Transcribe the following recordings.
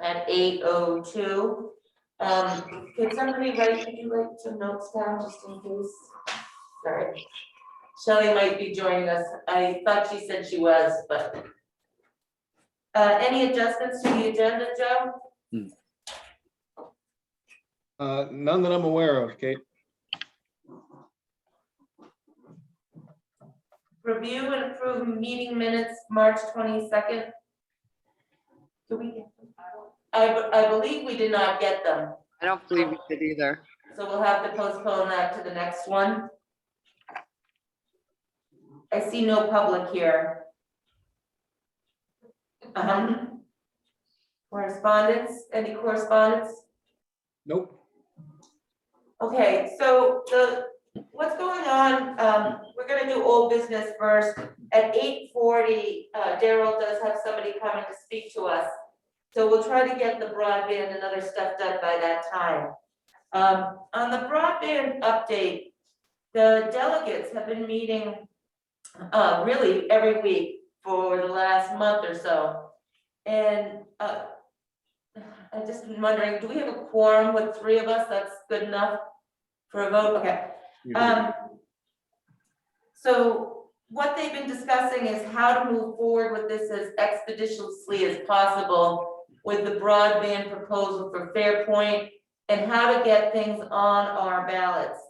at 8:02. Could somebody write some notes down just in case? Sorry. Shelley might be joining us. I thought she said she was, but. Any adjustments to the agenda, Joe? None that I'm aware of, Kate. Review and approve meeting minutes, March 22nd. Do we get them? I believe we did not get them. I don't believe we did either. So we'll have to postpone that to the next one. I see no public here. Correspondence, any correspondence? Nope. Okay, so what's going on, we're gonna do old business first. At 8:40, Daryl does have somebody coming to speak to us. So we'll try to get the broadband and other stuff done by that time. On the broadband update, the delegates have been meeting really every week for the last month or so. And I just been wondering, do we have a quorum with 3 of us? That's good enough for a vote? Okay. So what they've been discussing is how to move forward with this as expeditiously as possible with the broadband proposal for Fairpoint and how to get things on our ballots.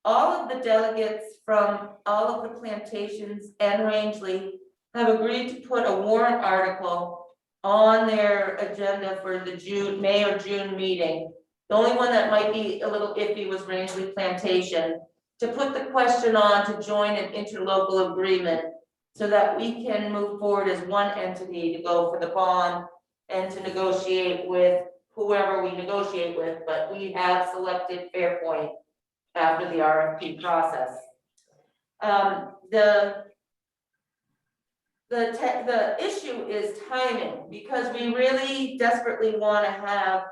All of the delegates from all of the plantations and Rangeley have agreed to put a warrant article on their agenda for the May or June meeting. The only one that might be a little iffy was Rangeley Plantation, to put the question on to join an interlocal agreement so that we can move forward as one entity to go for the bond and to negotiate with whoever we negotiate with, but we have selected Fairpoint after the RFP process. The issue is timing, because we really desperately want to have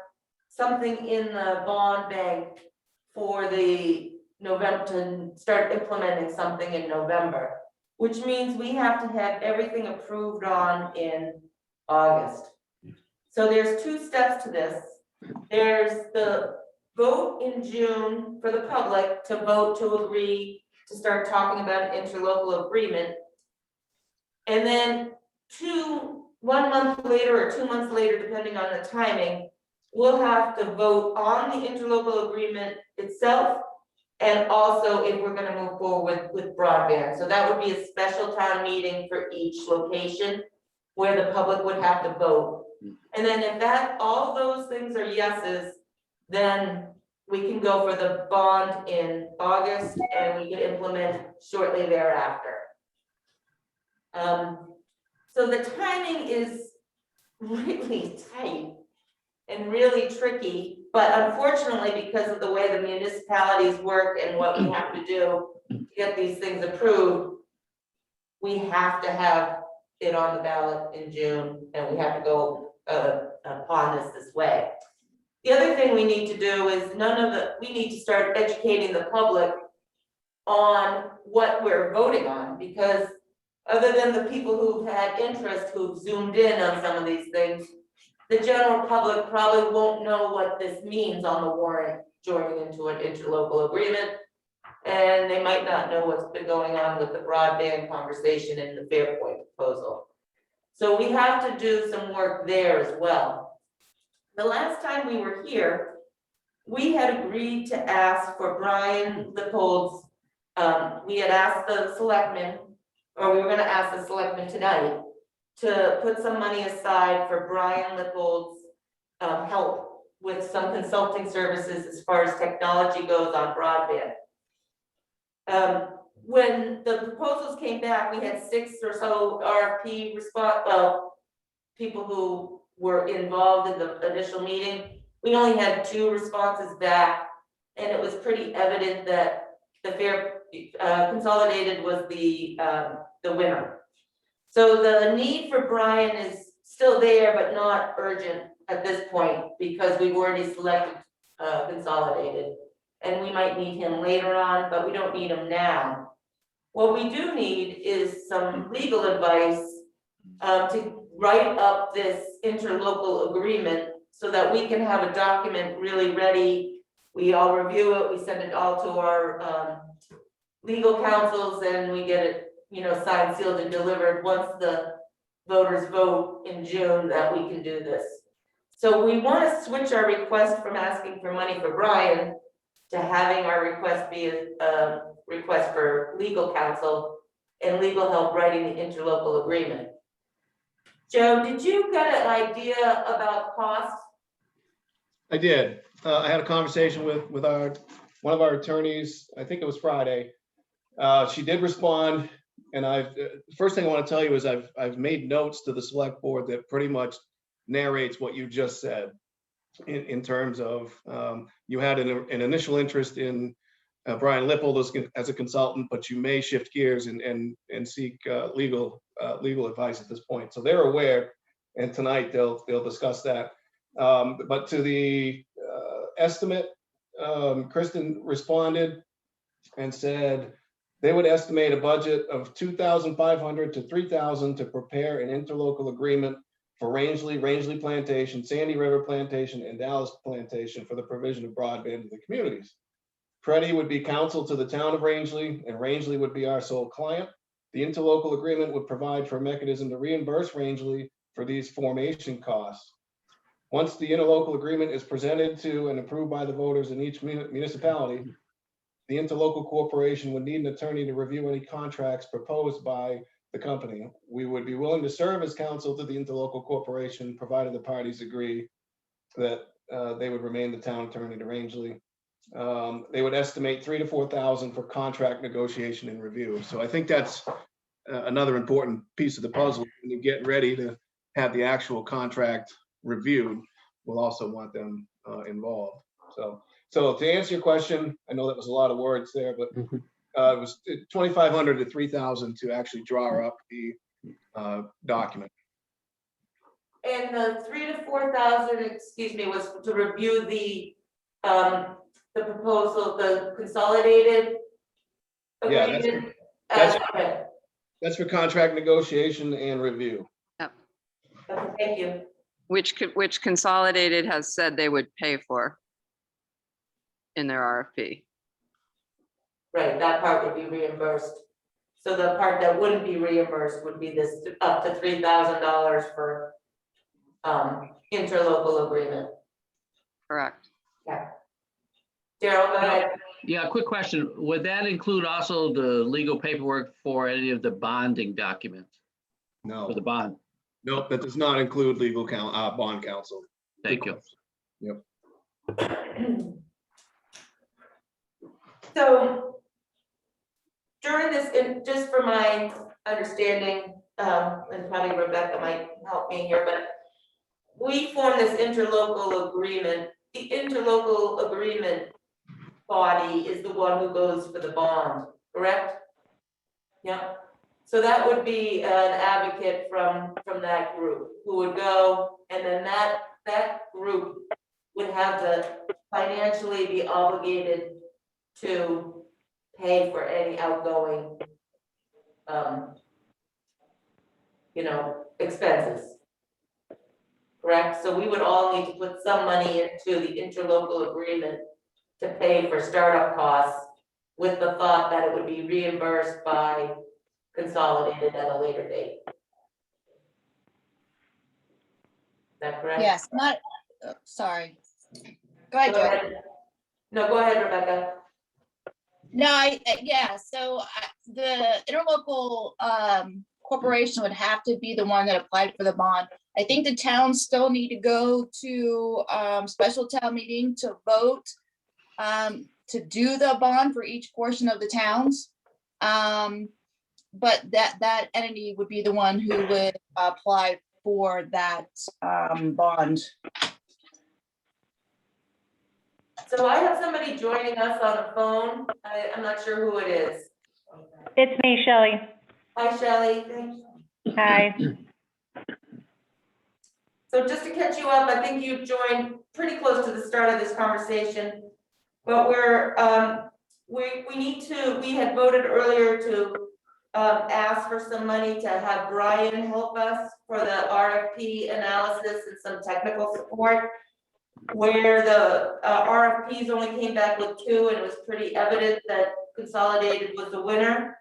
something in the bond bank for the November, to start implementing something in November, which means we have to have everything approved on in August. So there's 2 steps to this. There's the vote in June for the public to vote to agree to start talking about an interlocal agreement. And then 1 month later or 2 months later, depending on the timing, we'll have to vote on the interlocal agreement itself, and also if we're gonna move forward with broadband. So that would be a special town meeting for each location where the public would have to vote. And then if all those things are yeses, then we can go for the bond in August and we can implement shortly thereafter. So the timing is really tight and really tricky, but unfortunately, because of the way the municipalities work and what we have to do to get these things approved, we have to have it on the ballot in June, and we have to go upon this way. The other thing we need to do is we need to start educating the public on what we're voting on, because other than the people who've had interest, who've zoomed in on some of these things, the general public probably won't know what this means on the warrant joining into an interlocal agreement. And they might not know what's been going on with the broadband conversation in the Fairpoint proposal. So we have to do some work there as well. The last time we were here, we had agreed to ask for Brian Lippold's, we had asked the selectmen, or we were gonna ask the selectmen tonight, to put some money aside for Brian Lippold's help with some consulting services as far as technology goes on broadband. When the proposals came back, we had 6 or so RFP people who were involved in the initial meeting. We only had 2 responses back, and it was pretty evident that the Consolidated was the winner. So the need for Brian is still there, but not urgent at this point, because we've already selected Consolidated, and we might need him later on, but we don't need him now. What we do need is some legal advice to write up this interlocal agreement so that we can have a document really ready. We all review it, we send it all to our legal counsels, and we get it, signed, sealed, and delivered once the voters vote in June that we can do this. So we want to switch our request from asking for money for Brian to having our request be a request for legal counsel and legal help writing the interlocal agreement. Joe, did you get an idea about cost? I did. I had a conversation with one of our attorneys, I think it was Friday. She did respond, and first thing I want to tell you is I've made notes to the select board that pretty much narrates what you just said in terms of you had an initial interest in Brian Lippold as a consultant, but you may shift gears and seek legal advice at this point. So they're aware, and tonight they'll discuss that. But to the estimate, Kristen responded and said they would estimate a budget of $2,500 to $3,000 to prepare an interlocal agreement for Rangeley Plantation, Sandy River Plantation, and Dallas Plantation for the provision of broadband to the communities. Freddie would be counsel to the town of Rangeley, and Rangeley would be our sole client. The interlocal agreement would provide for a mechanism to reimburse Rangeley for these formation costs. Once the interlocal agreement is presented to and approved by the voters in each municipality, the interlocal corporation would need an attorney to review any contracts proposed by the company. We would be willing to serve as counsel to the interlocal corporation, provided the parties agree that they would remain the town attorney to Rangeley. They would estimate $3,000 to $4,000 for contract negotiation and review. So I think that's another important piece of the puzzle. When you get ready to have the actual contract reviewed, we'll also want them involved. So to answer your question, I know that was a lot of words there, but it was $2,500 to $3,000 to actually draw up the document. And the $3,000 to $4,000, was to review the proposal, the consolidated Yeah, agreement? Okay, that's for contract negotiation and review. okay, thank you. Which Consolidated has said they would pay for in their RFP. Right, that part would be reimbursed. So the part that wouldn't be reimbursed would be this up to $3,000 for interlocal agreement. Correct. Yeah. Daryl, go ahead. Yeah, quick question. Would that include also the legal paperwork for any of the bonding documents No, for the bond? nope, that does not include legal bond counsel. Thank you. Yep. So during this, just for my understanding, and probably Rebecca might help me here, but we formed this interlocal agreement. The interlocal agreement body is the one who goes for the bond, correct? Yeah. So that would be an advocate from that group who would go, and then that group would have to financially be obligated to pay for any outgoing, expenses. Correct? So we would all need to put some money into the interlocal agreement to pay for startup costs with the thought that it would be reimbursed by Consolidated at a later date. Is that correct? Yes, sorry. Go ahead, Joe. No, go ahead, Rebecca. No, so the interlocal corporation would have to be the one that applied for the bond. I think the towns still need to go to special town meeting to vote to do the bond for each portion of the towns. But that entity would be the one who would apply for that bond. So I have somebody joining us on the phone. I'm not sure who it is. It's me, Shelley. Hi, Shelley. Thank you. Hi. So just to catch you up, I think you joined pretty close to the start of this conversation. But we had voted earlier to asked for some money to have Brian help us for the RFP analysis and some technical support. Where the RFPs only came back with 2 and it was pretty evident that Consolidated was the winner.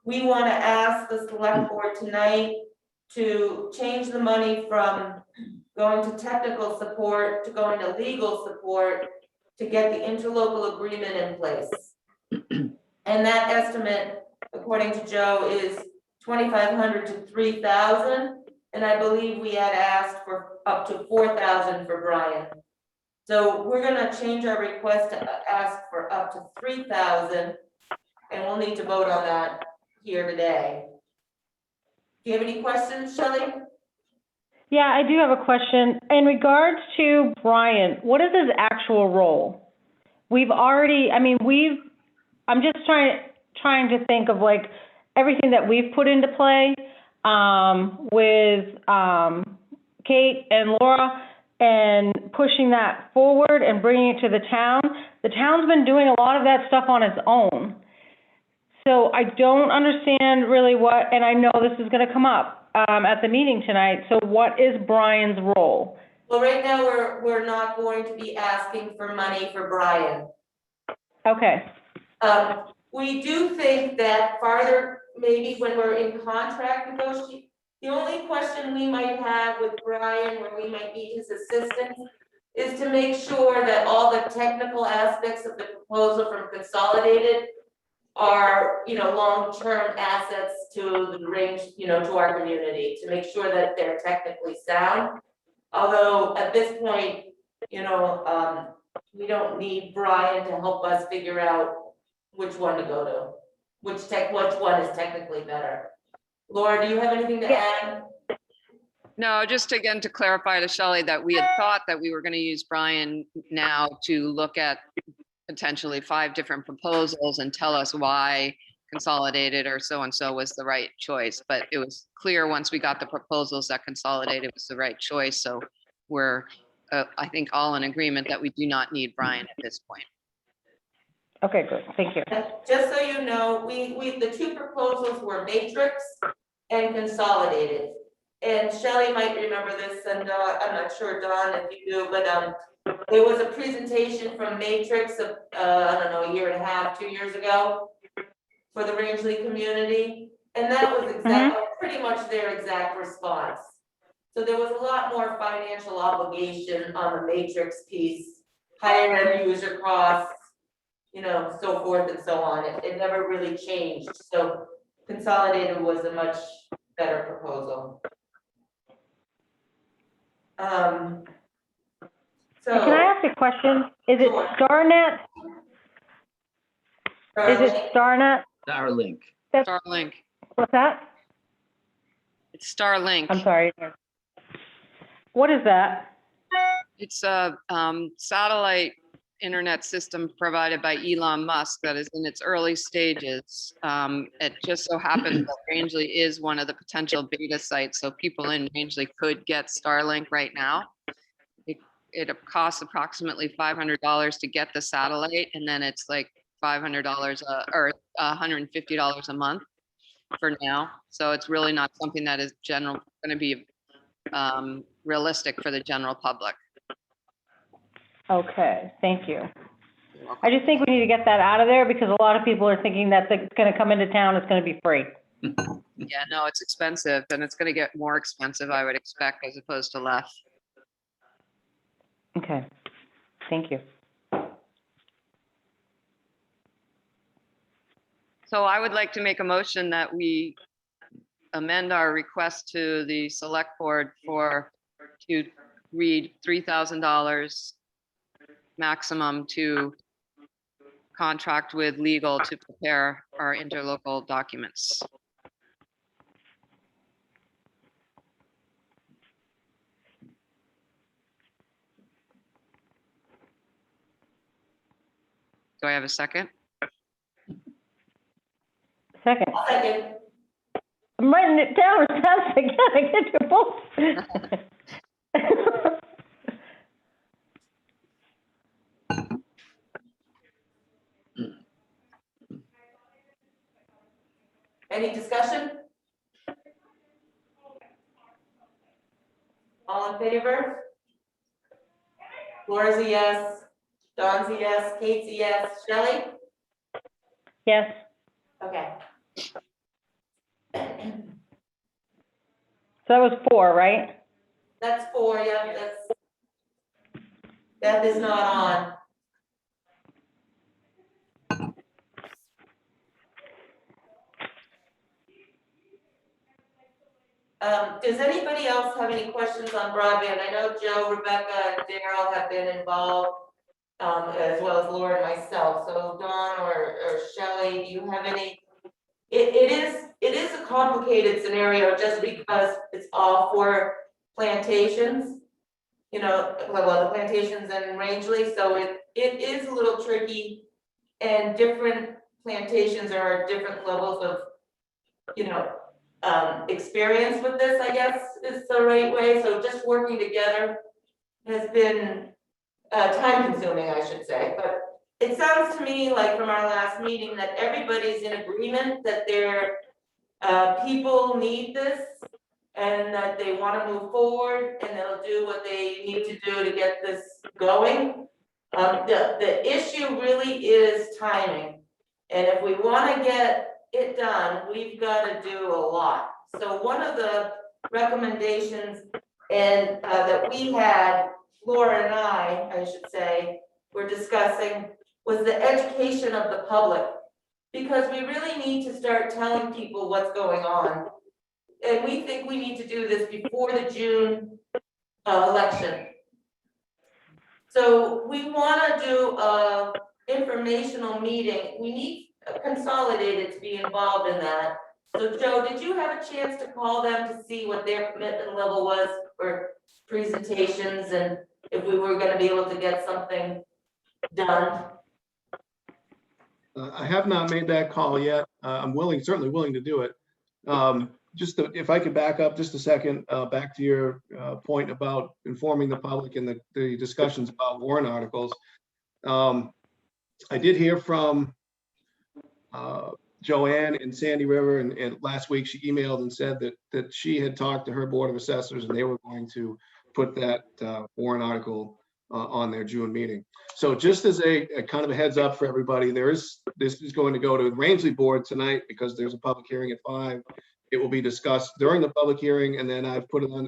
We want to ask the select board tonight to change the money from going to technical support to going to legal support to get the interlocal agreement in place. And that estimate, according to Joe, is 2,500 to 3,000. And I believe we had asked for up to 4,000 for Brian. So we're gonna change our request to ask for up to 3,000, and we'll need to vote on that here today. Do you have any questions, Shelley? Yeah, I do have a question. In regards to Brian, what is his actual role? I'm just trying to think of like everything that we've put into play, with, Kate and Laura, and pushing that forward and bringing it to the town. The town's been doing a lot of that stuff on its own. So I don't understand really what, and I know this is gonna come up, at the meeting tonight. So what is Brian's role? Well, right now, we're not going to be asking for money for Brian. Okay, We do think that farther, maybe when we're in contract negotiation, the only question we might have with Brian, where we might need his assistance, is to make sure that all the technical aspects of the proposal from Consolidated are, long-term assets to the range, to our community, to make sure that they're technically sound. Although at this point, we don't need Brian to help us figure out which one to go to, which one is technically better. Laura, do you have anything to add? No, just again to clarify to Shelley that we had thought that we were going to use Brian now to look at potentially 5 different proposals and tell us why Consolidated or so-and-so was the right choice. But it was clear once we got the proposals that Consolidated was the right choice. So we're, I think, all in agreement that we do not need Brian at this point. okay, good, thank you. Just so you know, the 2 proposals were Matrix and Consolidated. And Shelley might remember this, and I'm not sure, Dawn, if you do, but there was a presentation from Matrix of, a year and a half, 2 years ago for the Rangeley community. And that was pretty much their exact response. So there was a lot more financial obligation on the Matrix piece, higher end user costs, so forth and so on. It never really changed. So Consolidated was a much better proposal. Can I ask a question? Is it Sure. Starnet? Is it Starnet? Starlink. Starlink. What's that? It's Starlink. I'm sorry. What is that? It's a satellite internet system provided by Elon Musk that is in its early stages. It just so happens that Rangeley is one of the potential beta sites, so people in Rangeley could get Starlink right now. It costs approximately $500 to get the satellite, and then it's like $500 or $150 a month for now. So it's really not something that is going to be realistic for the general public. Okay, thank you. I just think we need to get that out of there because a lot of people are thinking that it's gonna come into town, it's gonna be free. Yeah, no, it's expensive, and it's going to get more expensive, I would expect, as opposed to less. Okay, thank you. So I would like to make a motion that we amend our request to the select board to read $3,000 maximum to contract with legal to prepare our interlocal documents. Do I have a second? Second. Second. I'm writing it down as fast as I can. I get your books. Any All in favor? Laura's a yes, Dawn's a yes, Kate's a yes, Shelley? Yes, Okay. so that was 4, right? That's 4, yeah, that is not on. Does anybody else have any questions on broadband? I know Joe, Rebecca, and Daryl have been involved, as well as Laura and myself. So Dawn or Shelley, do you have any? It is a complicated scenario just because it's all for plantations. You know, well, the plantations in Rangeley, so it is a little tricky. And different plantations are at different levels of, you know, experience with this, I guess, is the right way. So just working together has been time consuming, I should say. But it sounds to me like from our last meeting that everybody's in agreement that their people need this and that they want to move forward and they'll do what they need to do to get this going. The issue really is timing. And if we want to get it done, we've got to do a lot. So one of the recommendations and that we had, Laura and I should say, were discussing was the education of the public. Because we really need to start telling people what's going on. And we think we need to do this before the June election. So we want to do a informational meeting. We need Consolidated to be involved in that. So Joe, did you have a chance to call them to see what their commitment level was for presentations and if we were going to be able to get something done? I have not made that call yet. I'm certainly willing to do it. If I could back up just a second, back to your point about informing the public and the discussions about warrant articles. I did hear from Joanne in Sandy River, and last week she emailed and said that she had talked to her Board of Assessors and they were going to put that warrant article on their June meeting. So just as a kind of a heads up for everybody, this is going to go to the Rangeley board tonight because there's a public hearing at 5. It will be discussed during the public hearing, and then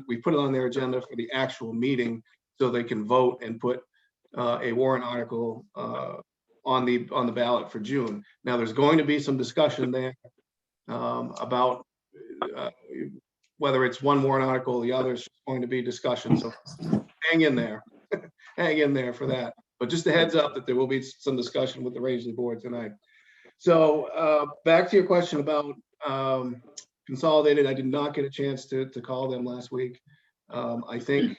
we put it on their agenda for the actual meeting so they can vote and put a warrant article on the ballot for June. Now there's going to be some discussion there about whether it's one warrant article or the other. Is going to be discussion, so hang in there. Hang in there for that. But just a heads up that there will be some discussion with the Rangeley board tonight. So back to your question about Consolidated. I did not get a chance to call them last week. I think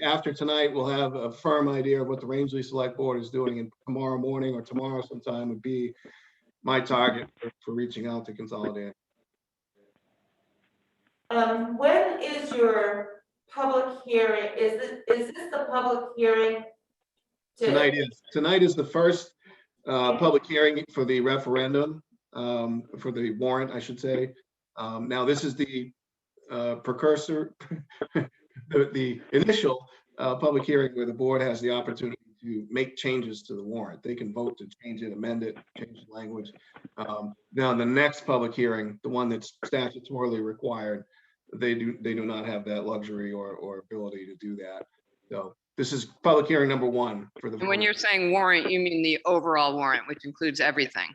after tonight we'll have a firm idea of what the Rangeley Select Board is doing, and tomorrow morning or tomorrow sometime would be my target for reaching out to Consolidated. When is your public hearing? Is this the public hearing? Tonight is the first public hearing for the referendum, for the warrant, I should say. Now this is the precursor, the initial public hearing where the board has the opportunity to make changes to the warrant. They can vote to change it, amend it, change the language. Now the next public hearing, the one that's statutorily required, they do not have that luxury or ability to do that. So this is public hearing number 1 for the. And when you're saying warrant, you mean the overall warrant, which includes everything.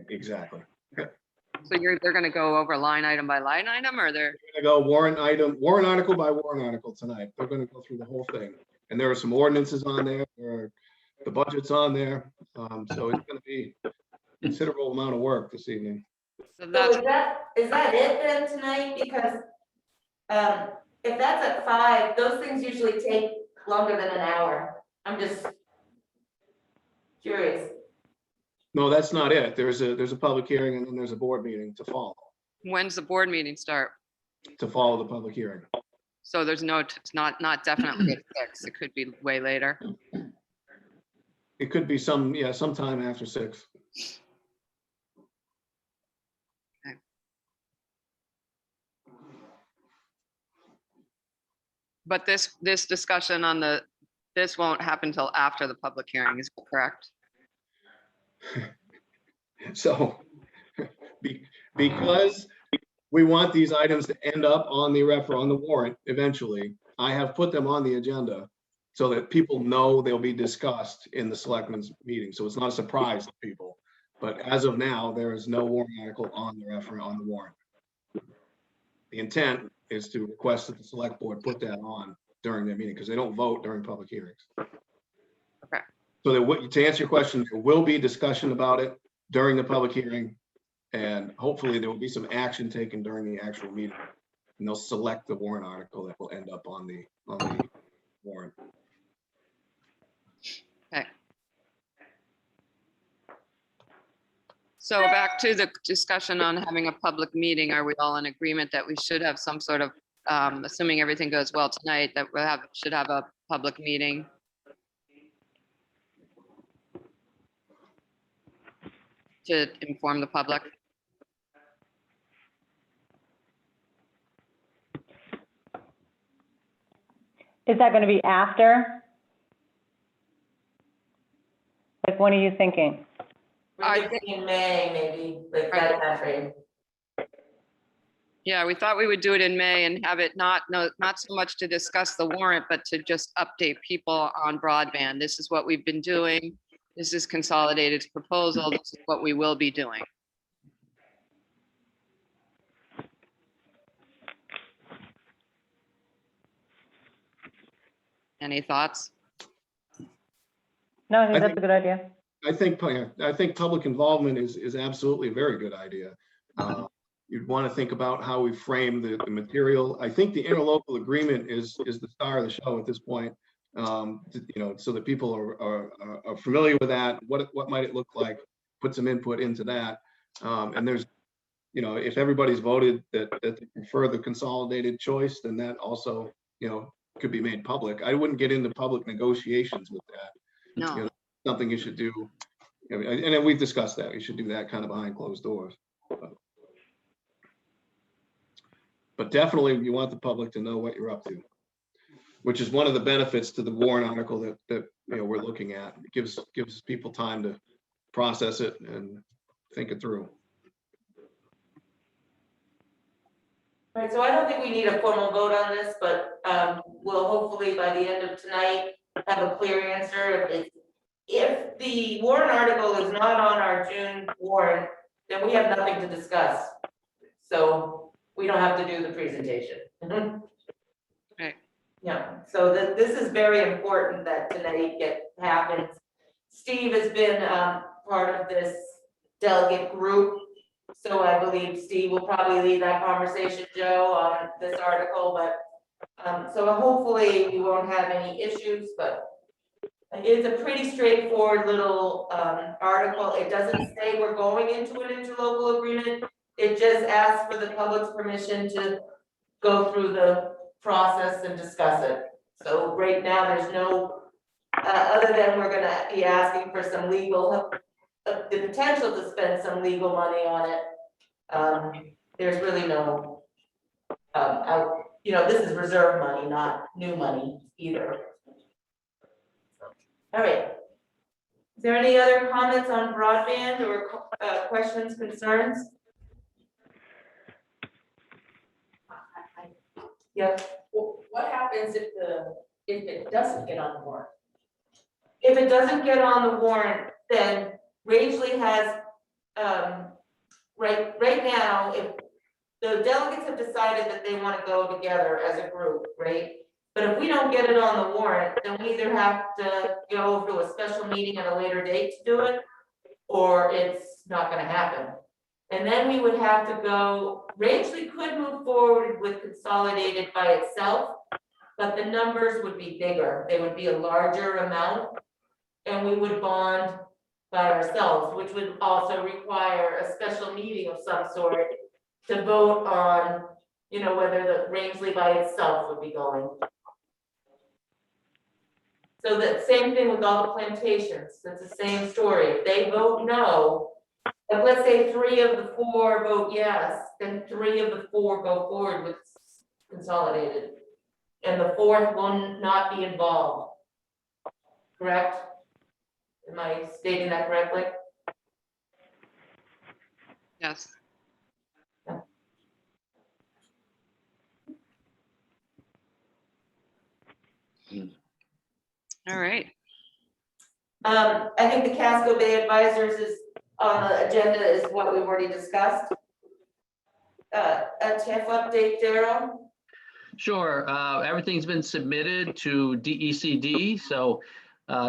Exactly. So they're going to go over line item by line item, or they're Going to go warrant article by warrant article tonight. They're going to go through the whole thing, and there are some ordinances on there. The budget's on there, so it's going to be a considerable amount of work this evening. so So that's is that it then tonight? Because if that's at 5, those things usually take longer than an hour. I'm just curious. No, that's not it. There's a public hearing, and then there's a board meeting to follow when's the board meeting start? the public hearing. So there's it's not definitely at 6. It could be way later. It could be sometime after 6. But this discussion on this won't happen until after the public hearing, is that correct? So because we want these items to end up on the warrant eventually, I have put them on the agenda so that people know they'll be discussed in the selectmen's meeting. So it's not a surprise to people. But as of now, there is no warrant article on the warrant. The intent is to request that the select board put that on during their meeting because they don't vote during public hearings. Okay. So to answer your question, there will be discussion about it during the public hearing. And hopefully there will be some action taken during the actual meeting. And they'll select the warrant article that will end up on the warrant. Okay. So back to the discussion on having a public meeting, are we all in agreement that we should have some sort of, assuming everything goes well tonight, that should have a public meeting? To inform the public? Is that gonna be after? Like, when are you thinking? I We're thinking in May, maybe, like that timeframe. Yeah, we thought we would do it in May and have it not so much to discuss the warrant, but to just update people on broadband. This is what we've been doing. This is Consolidated's proposal. This is what we will be doing. Any thoughts? No, I think that's a good idea. I think public involvement is absolutely a very good idea. You'd want to think about how we frame the material. I think the interlocal agreement is the star of the show at this point. So that people are familiar with that. What might it look like? Put some input into that. And there's, if everybody's voted that they prefer the consolidated choice, then that also, could be made public. I wouldn't get into public negotiations with that. No. Something you should do. And then we've discussed that. You should do that kind of behind closed doors. But definitely you want the public to know what you're up to, which is one of the benefits to the warrant article that we're looking at. It gives people time to process it and think it through. Right, so I don't think we need a formal vote on this, but we'll hopefully by the end of tonight have a clear answer. If the warrant article is not on our June warrant, then we have nothing to discuss. So we don't have to do the presentation. Right. Yeah, so this is very important that tonight happens. Steve has been part of this delegate group. So I believe Steve will probably lead that conversation, Joe, on this article, but so hopefully we won't have any issues, but it's a pretty straightforward little article. It doesn't say we're going into an interlocal agreement. It just asks for the public's permission to go through the process and discuss it. So right now, there's no, other than we're gonna be asking for some legal, the potential to spend some legal money on it. There's really no, this is reserve money, not new money either. All right. Is there any other comments on broadband or questions, concerns? Yeah. What happens if it doesn't get on the warrant? If it doesn't get on the warrant, then Rangeley has, right now, if the delegates have decided that they want to go together as a group, right? But if we don't get it on the warrant, then we either have to go to a special meeting at a later date to do it, or it's not gonna happen. And then we would have to go, Rangeley could move forward with Consolidated by itself, but the numbers would be bigger. They would be a larger amount, and we would bond by ourselves, which would also require a special meeting of some sort to vote on, whether the Rangeley by itself would be going. So that same thing with all the plantations, it's the same story. If they vote no, if let's say 3 of the 4 vote yes, then 3 of the 4 go forward with Consolidated. and the fourth will not be involved. Correct? Am I stating that correctly? Yes. All right. I think the Casco Bay Advisors is on the agenda is what we've already discussed. A TIF update, Daryl? Sure, everything's been submitted to DECD, so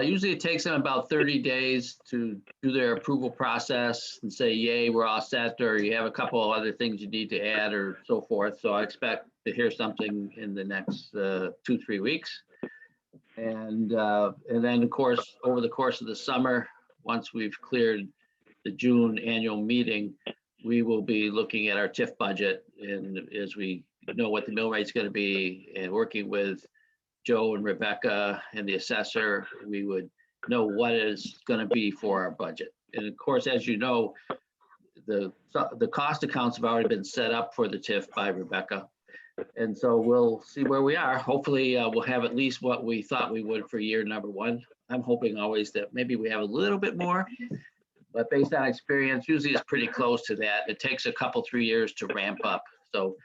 usually it takes them about 30 days to do their approval process and say, yay, we're all set, or you have a couple of other things you need to add or so forth. So I expect to hear something in the next 2-3 weeks. And then, of course, over the course of the summer, once we've cleared the June annual meeting, we will be looking at our TIF budget, and as we know what the mill rate's going to be, and working with Joe and Rebecca and the assessor, we would know what is going to be for our budget. And of course, as you know, the cost accounts have already been set up for the TIF by Rebecca. And so we'll see where we are. Hopefully we'll have at least what we thought we would for year number one. I'm hoping always that maybe we have a little bit more, but based on experience, usually it's pretty close to that. It takes a couple, 3 years to ramp up. So,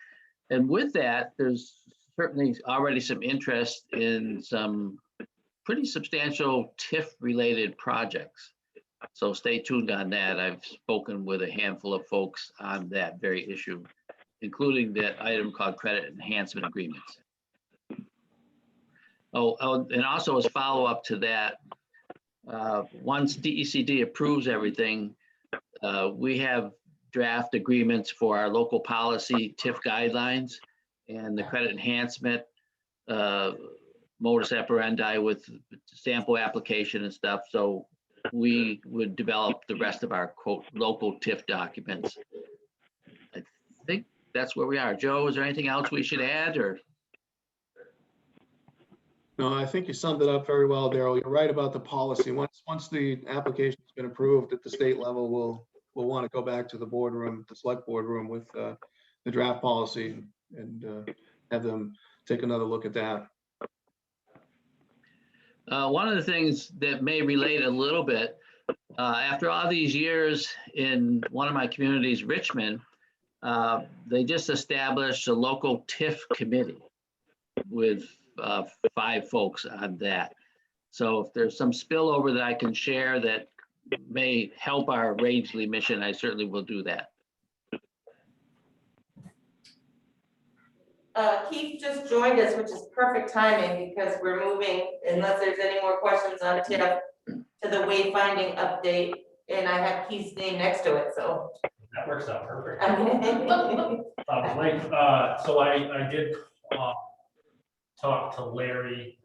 and with that, there's certainly already some interest in some pretty substantial TIF related projects. So stay tuned on that. I've spoken with a handful of folks on that very issue, including that item called credit enhancement agreements. Oh, and also as follow up to that, once DECD approves everything, we have draft agreements for our local policy TIF guidelines and the credit enhancement modus operandi with sample application and stuff. So we would develop the rest of our quote local TIF documents. I think that's where we are. Joe, is there anything else we should add, or? No, I think you summed it up very well, Daryl. You're right about the policy. Once the application's been approved at the state level, we'll want to go back to the boardroom, the select boardroom with the draft policy and have them take another look at that. One of the things that may relate a little bit, after all these years in one of my communities, Richmond, they just established a local TIF committee with 5 folks on that. So if there's some spillover that I can share that may help our Rangeley mission, I certainly will do that. Keith just joined us, which is perfect timing because we're moving, unless there's any more questions on TIF, to the wayfinding update. And I have Keith's name next to it, so. That works out perfect. Okay. So I did talk to Larry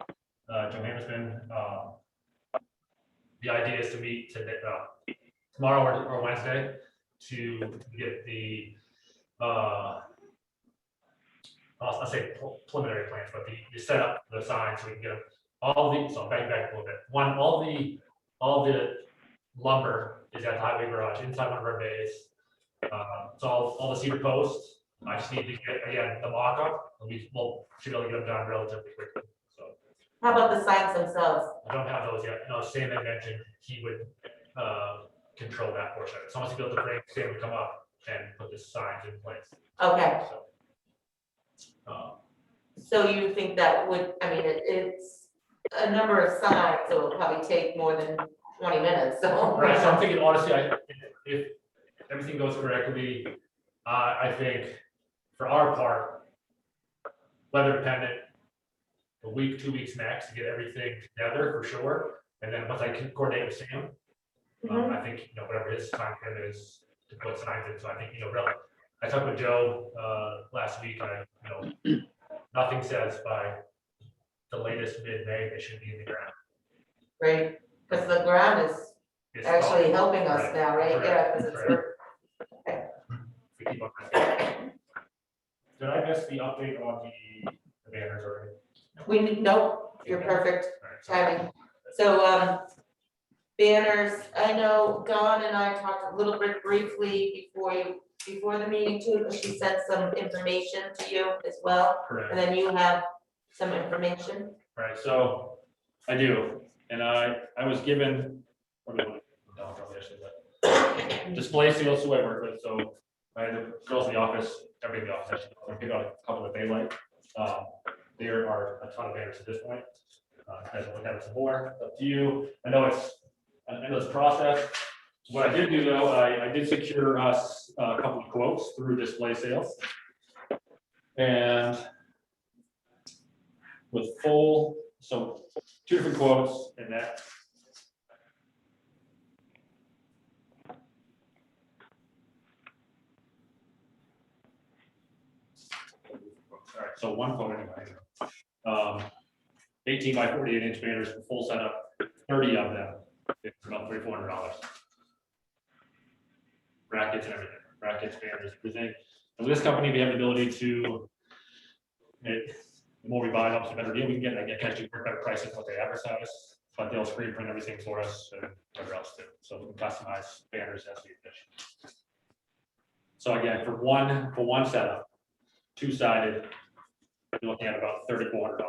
Johannesman. The idea is to meet today, tomorrow or Wednesday to get the I'll say preliminary plans, but the set up the signs so we can get them all the. So back a little bit. One, all the lumber is at the highway garage inside one of our bays. So all the cedar posts. I just need to get again the mock-up. We'll should be able to get them done relatively quickly. So How about the signs themselves? I don't have those yet. No, Sam had mentioned he would control that portion. So once he builds the frame, Sam would come up and put the signs in place. Okay, So, so you think that would, I mean, it's a number of signs, so it'll probably take more than 20 minutes, so. right, so I'm thinking honestly, if everything goes correctly, I think for our part, weather dependent, a week, 2 weeks max to get everything together for sure. And then once I can coordinate with Sam, I think, whatever his time frame is to put signs in. So I think, really, I talked with Joe last week, and nothing says by the latest mid-May, they should be in the ground. Great, because the ground is It's actually all- helping us right, now, right? correct, Yeah, because it's. correct. We keep on that. Did I miss the update on the banners already? Nope, you're perfect All right, so- timing. So, banners, I know Dawn and I talked a little bit briefly before the meeting too, because she sent some information to you as well. And Correct. then you have some information? Right, so I do, and I was given, probably yesterday, but display seals who I work with, so I had the girls in the office, everybody in the office, actually, I picked out a couple that they like. There are a ton of banners at this point. Guys will look at it some more, up to you. I know it's process. What I did do though, I did secure us a couple of quotes through display sales. And with full, so 2 different quotes in that. All right, so one quote anyway. 18 by 48 inch banners, full setup, 30 of them. It's about $300-$400. Brackets and everything, brackets, banners, everything. And with this company, we have the ability to, the more we buy, obviously better deal we can get. I can actually work better prices than what they advertise, but they'll screen print everything for us and whatever else too. So we can customize banners as we wish. So again, for one setup, 2-sided, you're looking at about $3,400.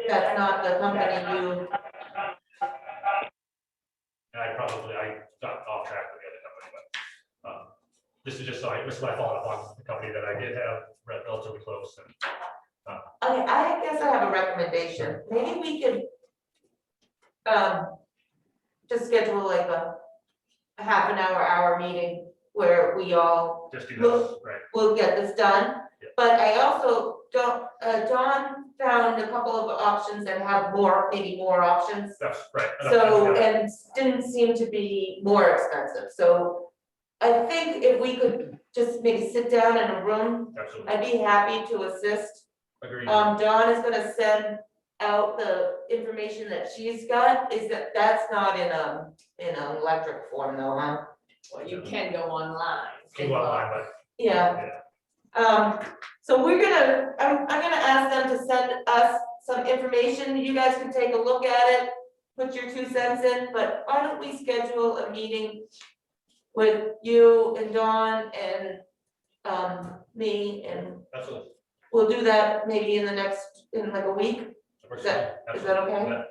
That's not the company you, And I got off track with the other company, but this is just this is what I followed up on the company that I did have relatively close. And I guess I have a recommendation. Maybe we could just schedule like a half an hour meeting where we all just do this, right? will get this done. Yeah. But I also don't, Don found a couple of options that have maybe more options. That's right. So, and didn't seem to be more expensive. So I think if we could just maybe sit down in a room, Absolutely. I'd be happy to assist. Agreed. Dawn is gonna send out the information that she's got. That's not in an electric form though, huh? Well, you can go online. Can go online, but Yeah. So I'm gonna ask them to send us some information. You guys can take a look at it, put your 2 cents in, but why don't we schedule a meeting with you and Dawn and me, and absolutely. we'll do that maybe in like a week. Is that okay?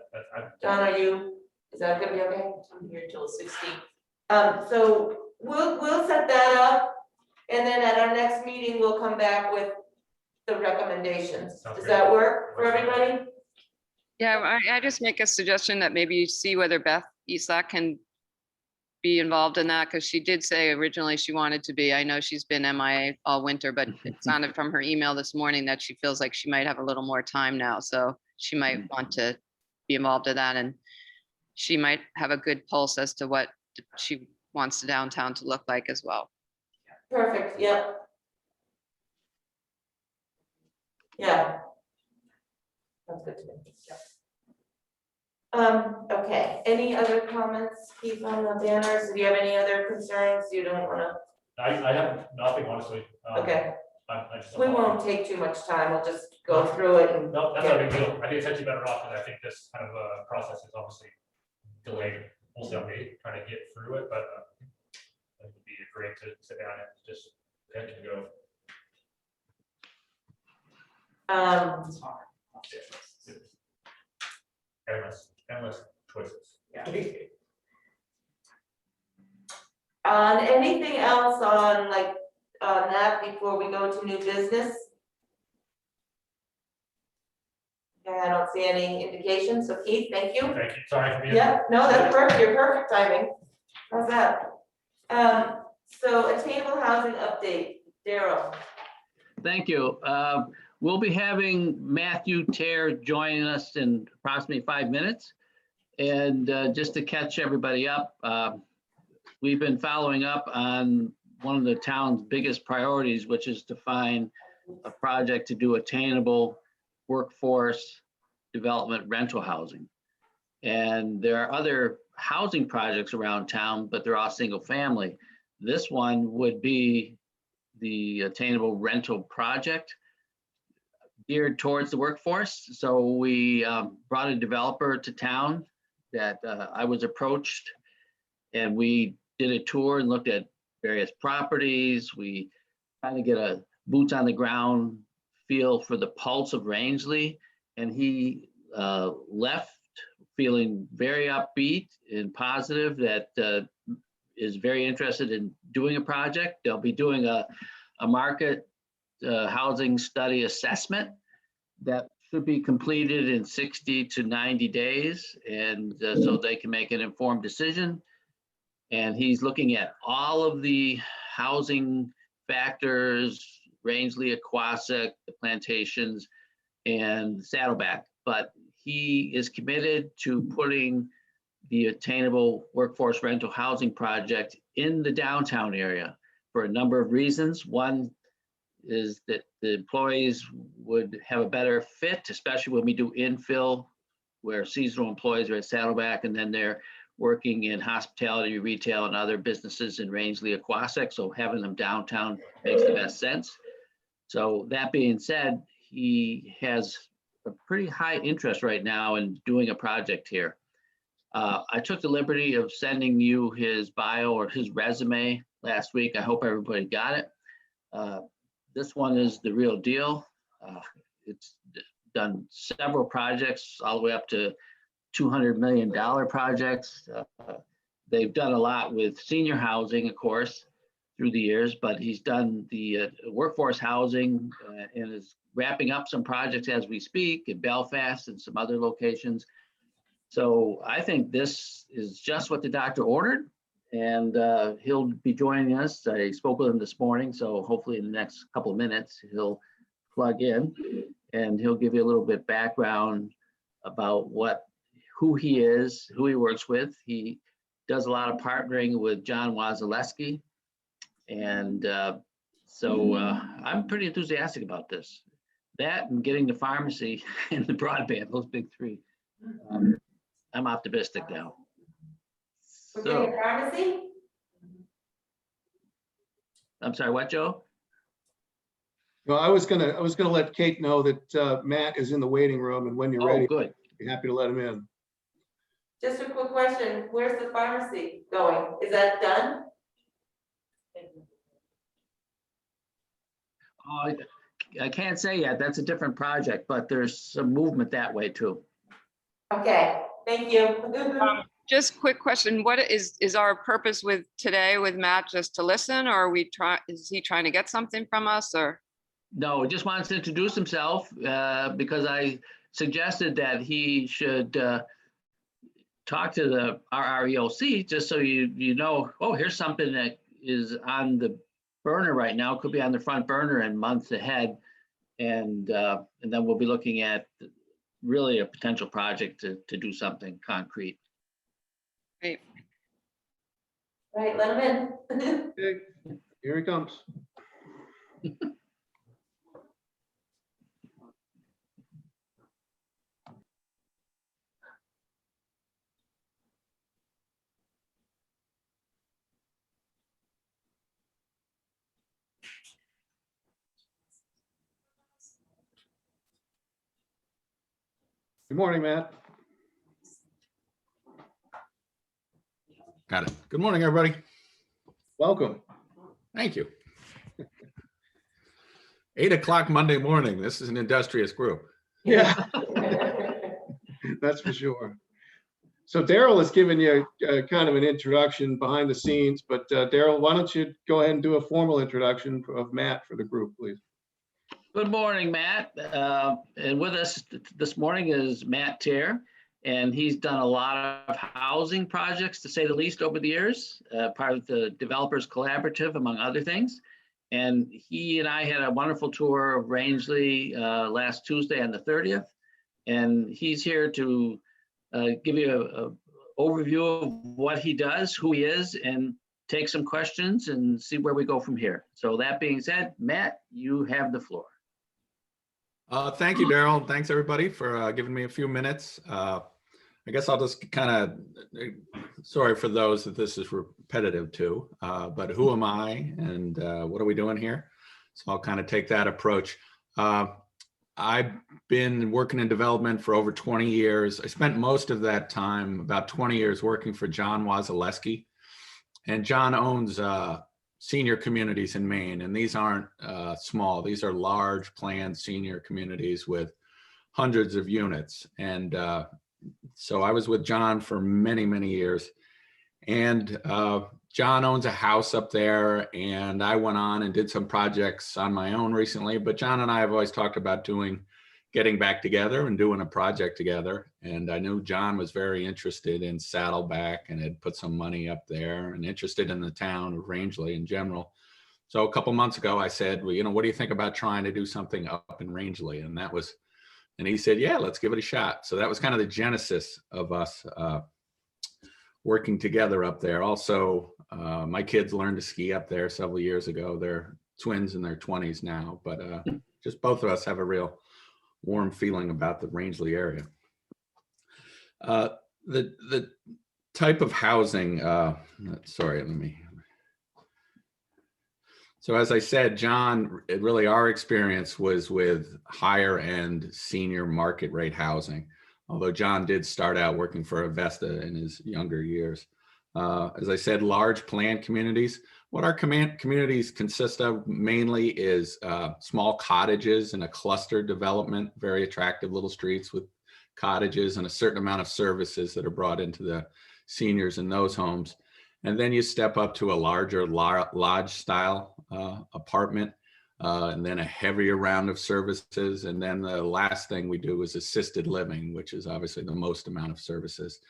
Dawn, is that gonna be okay? I'm here till 16. So we'll set that up, and then at our next meeting, we'll come back with the recommendations. Sounds Does great. that work for everybody? Yeah, I just make a suggestion that maybe you see whether Beth Esack can be involved in that, because she did say originally she wanted to be. I know she's been MIA all winter, but it sounded from her email this morning that she feels like she might have a little more time now, so she might want to be involved in that, and she might have a good pulse as to what she wants the downtown to look like as well. Perfect, yep. Yeah. Sounds good to me. Okay, any other comments, Keith, on the banners? Do you have any other concerns? You don't wanna, I have nothing, honestly. okay, I just. we won't take too much time, we'll just go through it and. No, that's not a big deal. I think it's actually better off, because I think this kind of process is obviously delayed, mostly on me trying to get through it, but it would be great to sit down and just pick and go. It's hard. Endless choices. Yeah. Anything else on that before we go to new business? Okay, I don't see any indication, so Keith, thank you. Thank you, sorry for being. Yeah, no, that's perfect, you're perfect timing. How's that? So attainable housing update, Daryl. Thank you. We'll be having Matthew Tear joining us in approximately 5 minutes. And just to catch everybody up, we've been following up on one of the town's biggest priorities, which is to find a project to do attainable workforce development rental housing. And there are other housing projects around town, but they're all single family. This one would be the attainable rental project. geared towards the workforce. So we brought a developer to town that I was approached, and we did a tour and looked at various properties. We kind of get a boots on the ground feel for the pulse of Rangeley, and he left feeling very upbeat and positive that is very interested in doing a project. They'll be doing a market housing study assessment that should be completed in 60 to 90 days, and so they can make an informed decision. And he's looking at all of the housing factors, Rangeley, Aquasic, the plantations, and Saddleback. But he is committed to putting the attainable workforce rental housing project in the downtown area for a number of reasons. One is that the employees would have a better fit, especially when we do infill, where seasonal employees are at Saddleback and then they're working in hospitality, retail, and other businesses in Rangeley, Aquasic. So having them downtown makes the best sense. So that being said, he has a pretty high interest right now in doing a project here. I took the liberty of sending you his bio or his resume last week. I hope everybody got it. This one is the real deal. It's done several projects all the way up to $200 million projects. They've done a lot with senior housing, of course, through the years, but he's done the workforce housing and is wrapping up some projects as we speak in Belfast and some other locations. So I think this is just what the doctor ordered, and he'll be joining us. I spoke with him this morning, so hopefully in the next couple of minutes, he'll plug in and he'll give you a little bit background about who he is, who he works with. He does a lot of partnering with John Wazaleski. And so I'm pretty enthusiastic about this. That and getting the pharmacy and the broadband, those big three. I'm optimistic now. We're So, getting pharmacy? I'm sorry, what, Joe? No, I was gonna let Kate know that Matt is in the waiting room, and when you're Oh, ready, good. be happy to let him in. Just a quick question, where's the pharmacy going? Is that done? I can't say yet. That's a different project, but there's some movement that way too. Okay, thank you. Just quick question, what is our purpose with today with Matt, just to listen, or is he trying to get something from us, or? No, he just wants to introduce himself because I suggested that he should talk to the RREOC just so you know, oh, here's something that is on the burner right now, could be on the front burner in months ahead. And then we'll be looking at really a potential project to do something concrete. Great. Right, let him in. Okay, here he comes. Good morning, Matt. Got it. Good morning, everybody. Welcome. Thank you. 8 o'clock Monday morning. This is an industrious group. Yeah, that's for sure. So Daryl has given you kind of an introduction behind the scenes, but Daryl, why don't you go ahead and do a formal introduction of Matt for the group, please? Good morning, Matt. And with us this morning is Matt Tier, and he's done a lot of housing projects, to say the least, over the years, part of the Developers Collaborative, among other things. And he and I had a wonderful tour of Rangeley last Tuesday on the 30th. And he's here to give you an overview of what he does, who he is, and take some questions and see where we go from here. So that being said, Matt, you have the floor. Thank you, Daryl. Thanks, everybody, for giving me a few minutes. I guess I'll just kind of, sorry for those that this is repetitive to, but who am I and what are we doing here? So I'll kind of take that approach. I've been working in development for over 20 years. I spent most of that time, about 20 years, working for John Wasilewski. And John owns senior communities in Maine, and these aren't small. These are large planned senior communities with hundreds of units. And so I was with John for many, many years. And John owns a house up there, and I went on and did some projects on my own recently, but John and I have always talked about getting back together and doing a project together. And I knew John was very interested in Saddleback and had put some money up there and interested in the town of Rangeley in general. So a couple months ago, I said, well, what do you think about trying to do something up in Rangeley? And he said, yeah, let's give it a shot. So that was kind of the genesis of us working together up there. Also, my kids learned to ski up there several years ago. They're twins in their 20s now, but just both of us have a real warm feeling about the Rangeley area. The type of housing, So as I said, John, really our experience was with higher end senior market rate housing. Although John did start out working for Avesta in his younger years. As I said, large planned communities. What our communities consist of mainly is small cottages in a clustered development, very attractive little streets with cottages and a certain amount of services that are brought into the seniors in those homes. And then you step up to a larger lodge style apartment. And then a heavier round of services. And then the last thing we do is assisted living, which is obviously the most amount of services.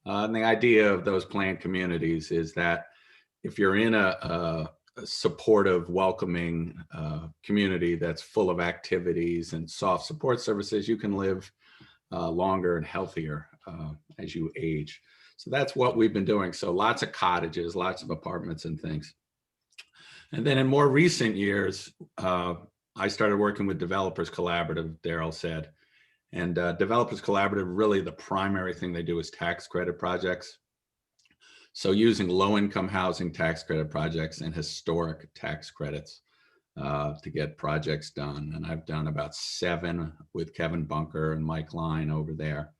And the idea of those planned communities is that if you're in a supportive, welcoming community that's full of activities and soft support services, you can live longer and healthier as you age. So that's what we've been doing. So lots of cottages, lots of apartments and things. And then in more recent years, I started working with Developers Collaborative, Daryl said. And Developers Collaborative, really the primary thing they do is tax credit projects. So using low-income housing tax credit projects and historic tax credits to get projects done. And I've done about 7 with Kevin Bunker and Mike Line over there.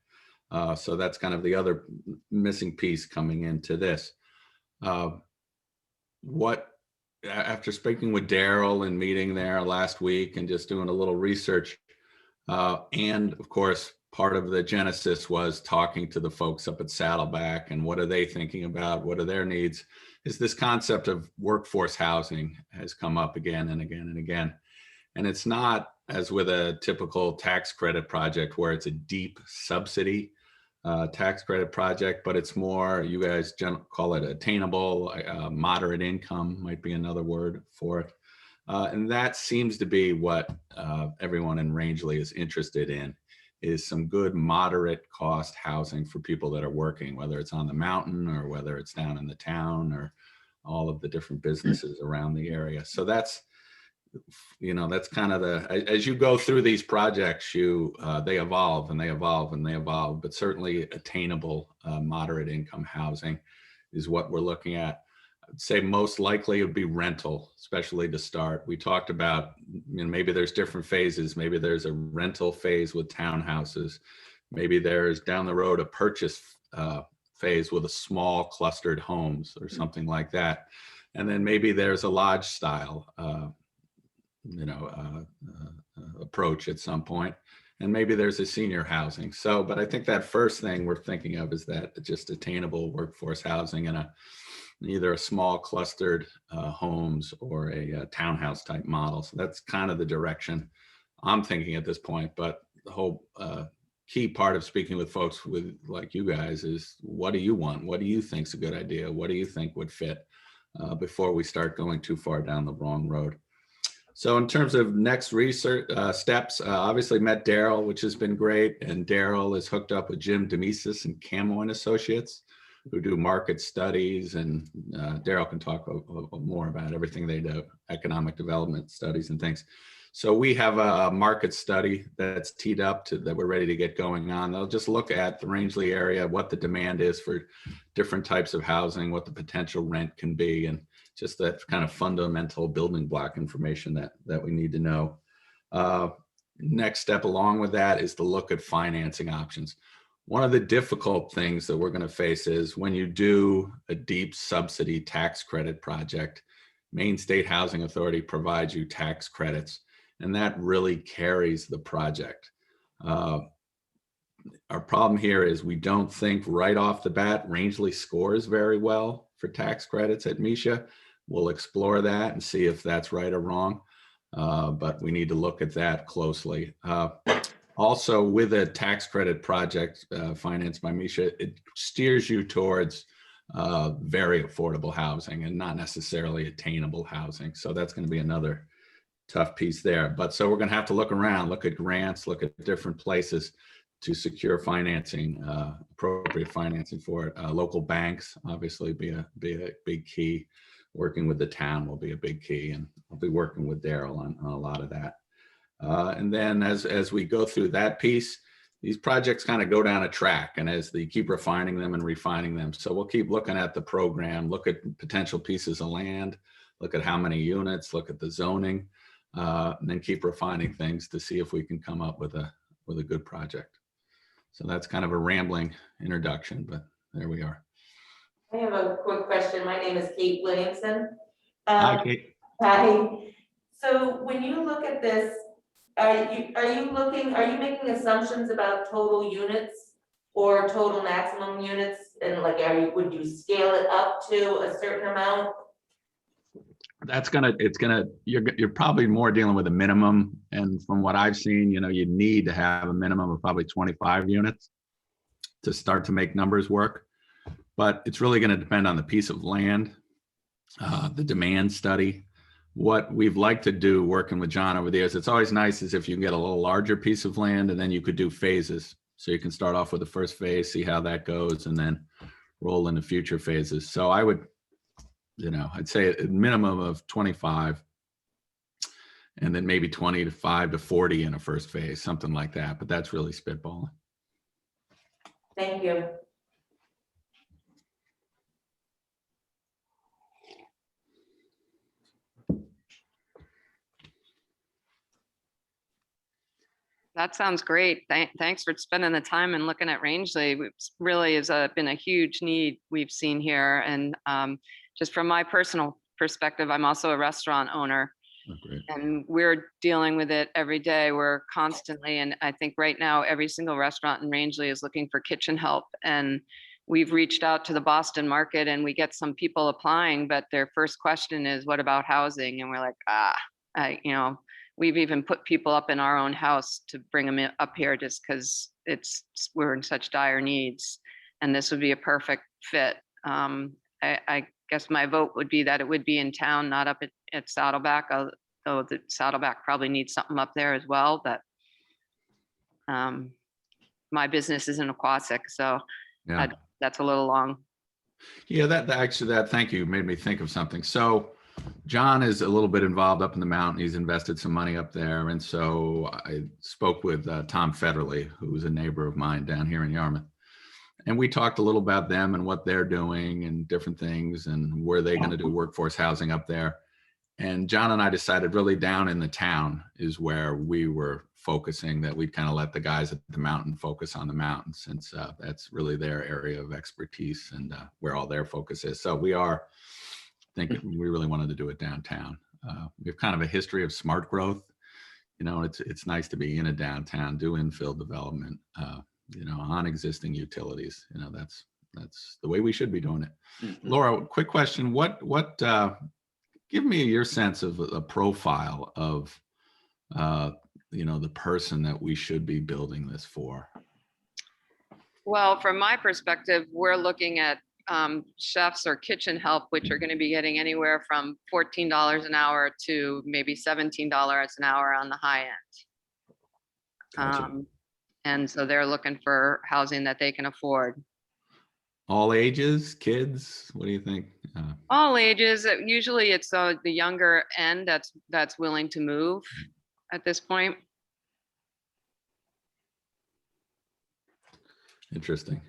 So that's kind of the other missing piece coming into this. After speaking with Daryl and meeting there last week and just doing a little research, and of course, part of the genesis was talking to the folks up at Saddleback and what are they thinking about, what are their needs, is this concept of workforce housing has come up again and again and again. And it's not as with a typical tax credit project where it's a deep subsidy tax credit project, but it's more, you guys call it attainable, moderate income might be another word for it. And that seems to be what everyone in Rangeley is interested in, is some good moderate cost housing for people that are working, whether it's on the mountain or whether it's down in the town or all of the different businesses around the area. So that's, that's kind of as you go through these projects, they evolve and they evolve and they evolve, but certainly attainable moderate income housing is what we're looking at. I'd say most likely it would be rental, especially to start. We talked about, maybe there's different phases. Maybe there's a rental phase with townhouses. Maybe there's down the road a purchase phase with a small clustered homes or something like that. And then maybe there's a lodge style approach at some point, and maybe there's a senior housing. So, but I think that first thing we're thinking of is that just attainable workforce housing in either a small clustered homes or a townhouse type model. So that's kind of the direction I'm thinking at this point. But the whole key part of speaking with folks like you guys is, what do you want? What do you think's a good idea? What do you think would fit before we start going too far down the wrong road? So in terms of next research steps, obviously met Daryl, which has been great. And Daryl is hooked up with Jim Demesis and Camo and Associates, who do market studies. And Daryl can talk more about everything they do, economic development studies and things. So we have a market study that's teed up that we're ready to get going on. They'll just look at the Rangeley area, what the demand is for different types of housing, what the potential rent can be, and just that kind of fundamental building block information that we need to know. next step along with that is to look at financing options. One of the difficult things that we're going to face is when you do a deep subsidy tax credit project, Maine State Housing Authority provides you tax credits, and that really carries the project. Our problem here is we don't think right off the bat Rangeley scores very well for tax credits at Misha. We'll explore that and see if that's right or wrong, but we need to look at that closely. Also, with a tax credit project financed by Misha, it steers you towards very affordable housing and not necessarily attainable housing. So that's going to be another tough piece there. But so we're going to have to look around, look at grants, look at different places to secure financing, appropriate financing for it. Local banks obviously be a big key. Working with the town will be a big key, and I'll be working with Daryl on a lot of that. And then as we go through that piece, these projects kind of go down a track, and as they keep refining them and refining them. So we'll keep looking at the program, look at potential pieces of land, look at how many units, look at the zoning, and then keep refining things to see if we can come up with a good project. So that's kind of a rambling introduction, but there we are. I have a quick question. My name is Kate Williamson. Hi, Kate. Hi. So when you look at this, are you making assumptions about total units or total maximum units? And like, would you scale it up to a certain amount? You're probably more dealing with a minimum. And from what I've seen, you need to have a minimum of probably 25 units to start to make numbers work. But it's really going to depend on the piece of land, the demand study. What we've liked to do working with John over the years, it's always nice is if you can get a little larger piece of land and then you could do phases. So you can start off with the first phase, see how that goes, and then roll into future phases. So I would, I'd say a minimum of 25 and then maybe 25 to 40 in a first phase, something like that. But that's really spitballing. Thank you. That sounds great. Thanks for spending the time and looking at Rangeley. It really has been a huge need we've seen here. And just from my personal perspective, I'm also a restaurant owner. Oh, great. And we're dealing with it every day. We're constantly, and I think right now, every single restaurant in Rangeley is looking for kitchen help. And we've reached out to the Boston market and we get some people applying, but their first question is, what about housing? And we're like, we've even put people up in our own house to bring them up here just because we're in such dire needs. And this would be a perfect fit. I guess my vote would be that it would be in town, not up at Saddleback, although the Saddleback probably needs something up there as well. But my business is in Aquasic, so Yeah. That's a little long. Yeah, thank you, made me think of something. So John is a little bit involved up in the mountain. He's invested some money up there. And so I spoke with Tom Federley, who's a neighbor of mine down here in Yarmouth. And we talked a little about them and what they're doing and different things and where they're going to do workforce housing up there. And John and I decided really down in the town is where we were focusing, that we'd kind of let the guys at the mountain focus on the mountain, since that's really their area of expertise and where all their focus is. So we are thinking we really wanted to do it downtown. We have kind of a history of smart growth. It's nice to be in a downtown, do infill development, on existing utilities. That's the way we should be doing it. Mm-hmm. Laura, quick question. What give me your sense of a profile of, the person that we should be building this for? Well, from my perspective, we're looking at chefs or kitchen help, which are going to be getting anywhere from $14 an hour to maybe $17 an hour on the high end. Gotcha. And so they're looking for housing that they can afford. All ages, kids, what do you think? All ages. Usually it's the younger end that's willing to move at this point. Interesting.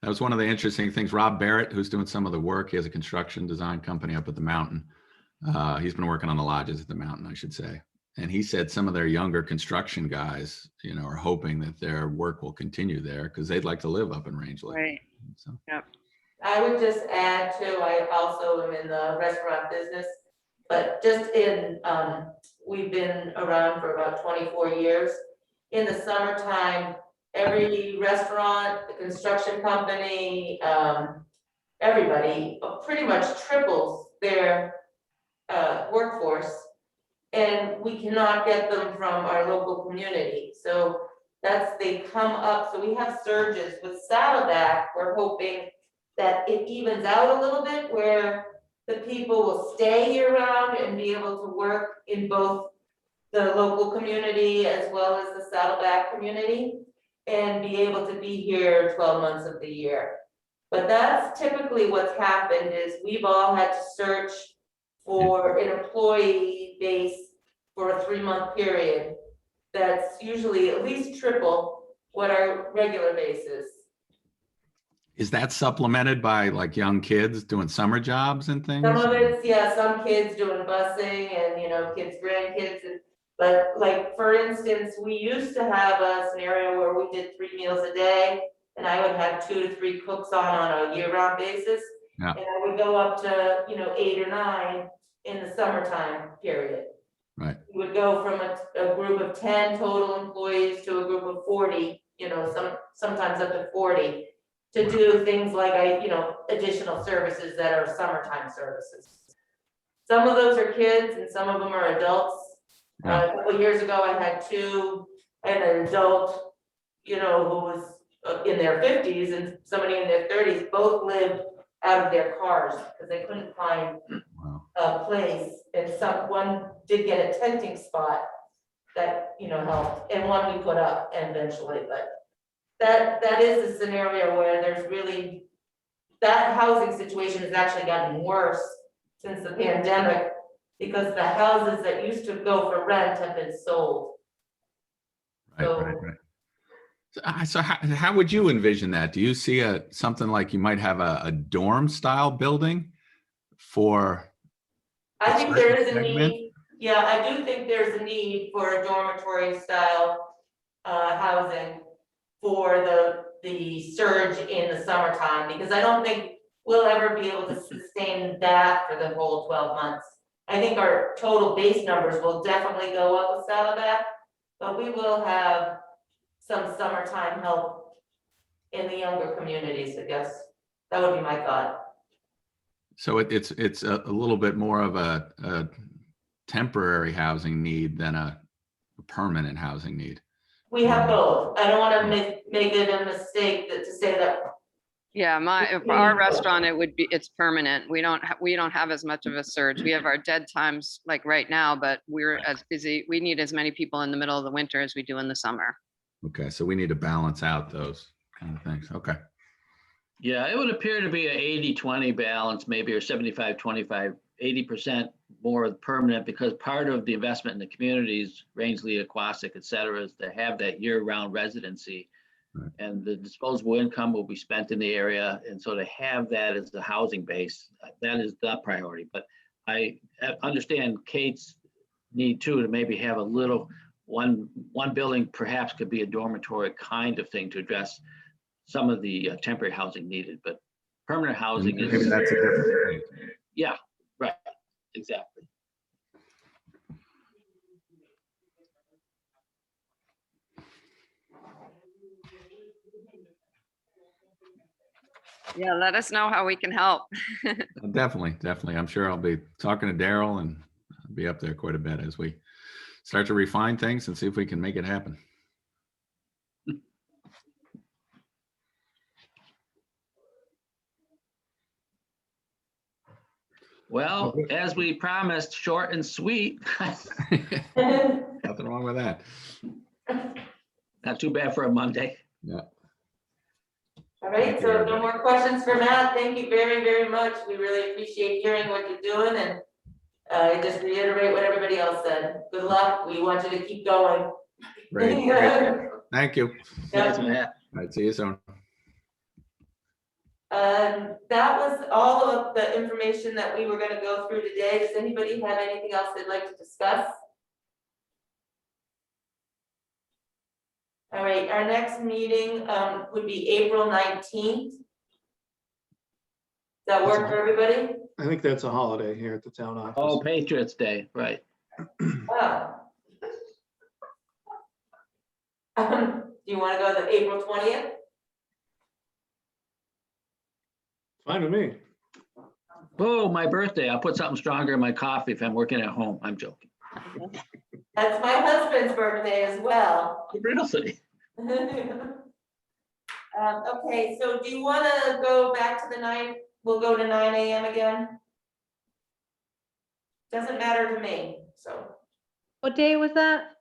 That was one of the interesting things. Rob Barrett, who's doing some of the work, he has a construction design company up at the mountain. He's been working on the lodges at the mountain, I should say. And he said some of their younger construction guys, are hoping that their work will continue there because they'd like to live up in Rangeley. Right. So, I would just add too, I also am in the restaurant business, but just we've been around for about 24 years. In the summertime, every restaurant, the construction company, everybody pretty much triples their workforce. And we cannot get them from our local community. So they come up, so we have surges. With Saddleback, we're hoping that it evens out a little bit where the people will stay year round and be able to work in both the local community as well as the Saddleback community and be able to be here 12 months of the year. But that's typically what's happened is we've all had to search for an employee base for a 3-month period. That's usually at least triple what our regular base is. is that supplemented by like young kids doing summer jobs and things? Some of it's, yeah, some kids doing busing and, kids, grandkids. But like, for instance, we used to have a scenario where we did 3 meals a day and I would have 2 to 3 cooks on a year-round basis. Yeah. And I would go up to, 8 or 9 in the summertime period. Right. We would go from a group of 10 total employees to a group of 40, sometimes up to 40, to do things like additional services that are summertime services. Some of those are kids and some of them are adults. Yeah. A couple of years ago, I had an adult, who was in their 50s and somebody in their 30s, both lived out of their cars because they couldn't find Wow. a place. And one did get a tenting spot that, helped, and one we put up eventually, but that is a scenario where there's really, that housing situation has actually gotten worse since the pandemic because the houses that used to go for rent have been sold. Right. So how would you envision that? Do you see something like you might have a dorm style building for? I think there is a segment? need, yeah, I do think there's a need for a dormitory style housing for the surge in the summertime, because I don't think we'll ever be able to sustain that for the whole 12 months. I think our total base numbers will definitely go up with Saddleback, but we will have some summertime help in the younger communities, I guess. That would be my thought. So it's a little bit more of a temporary housing need than a permanent housing need. We have both. I don't want to make it a mistake to say that. Yeah, for our restaurant, it's permanent. We don't have as much of a surge. We have our dead times like right now, but we're as busy. We need as many people in the middle of the winter as we do in the summer. Okay, so we need to balance out those kind of things. Okay. Yeah, it would appear to be a 80-20 balance, maybe, or 75-25, 80% more permanent, because part of the investment in the communities, Rangeley, Aquasic, et cetera, is to have that year-round residency. Right. And the disposable income will be spent in the area. And so to have that as the housing base, that is the priority. But I understand Kate's need too, to maybe have a little, one building perhaps could be a dormitory kind of thing to address some of the temporary housing needed, but permanent housing is. Maybe that's a different thing. Yeah, right, exactly. Yeah, let us know how we can help. Definitely. I'm sure I'll be talking to Daryl and I'll be up there quite a bit as we start to refine things and see if we can make it happen. Well, as we promised, short and sweet. Nothing wrong with that. Not too bad for a Monday. Yeah. All right, so no more questions for Matt. Thank you very, very much. We really appreciate hearing what you're doing, and I just reiterate what everybody else said. Good luck. We want you to keep going. Great. Thank you. Thanks, Matt. All right, see you soon. That was all of the information that we were going to go through today. Does anybody have anything else they'd like to discuss? All right, our next meeting, would be April 19th. Does that work for everybody? I think that's a holiday here at the town office. Oh, Patriots Day, right. Oh. Do you want to go to April 20th? Fine with me. Oh, my birthday. I'll put something stronger in my coffee if I'm working at home. I'm joking. That's my husband's birthday as well. Really? Okay, so do you want to go back to the 9, we'll go to 9 AM again? Doesn't matter to me, so. What day was that?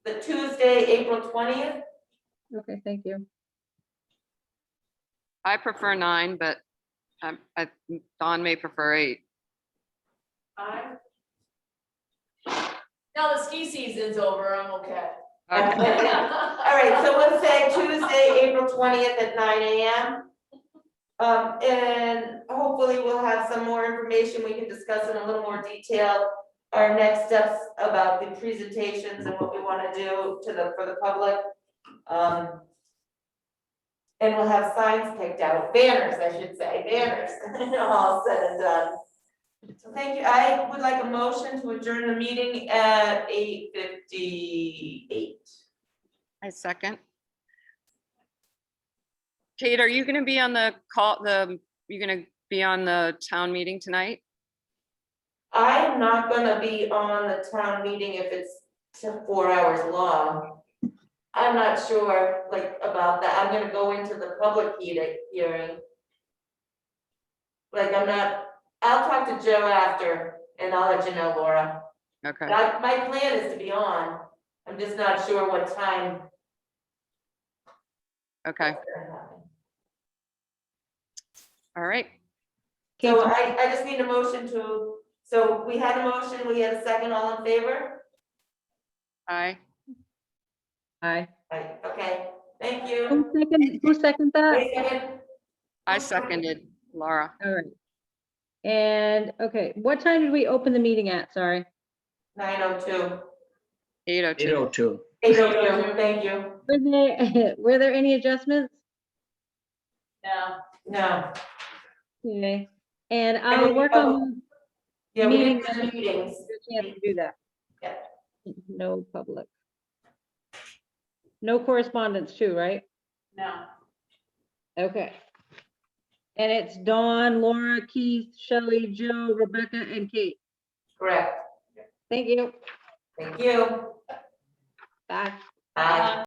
The Tuesday, April 20th? Okay, thank you. I prefer 9, but Dawn may prefer 8. Now the ski season's over, I'm okay. All right, so let's say Tuesday, April 20th at 9 AM. And hopefully we'll have some more information we can discuss in a little more detail. Our next steps about the presentations and what we want to do for the public. And we'll have signs picked out, banners, I should say, banners, all said and done. So thank you. I would like a motion to adjourn the meeting at 8:58. I second. Kate, are you going to be on the call, you going to be on the town meeting tonight? I am not gonna be on the town meeting if it's 4 hours long. I'm not sure like about that. I'm gonna go into the public hearing. Like I'll talk to Joe after and I'll let you know, Laura. Okay, But my plan is to be on. I'm just not sure what time. okay, all right. So I just need a motion so we had a motion, we had a second, all in favor? Aye. Aye. Right, okay, thank you. Who seconded that? Wait a second. I seconded Laura. All right. And, okay, what time did we open the meeting at? Sorry. 9:02. 8:02. 8:02. 8:02, thank you. Were there any adjustments? No. No. Okay. And I'll work on Yeah, we Meeting did the meetings. the chance to do that. Yeah. No public. No correspondence too, right? No. Okay. And it's Dawn, Laura, Keith, Shelley, Joe, Rebecca, and Kate. Correct. Thank you. Thank you. Bye. Bye.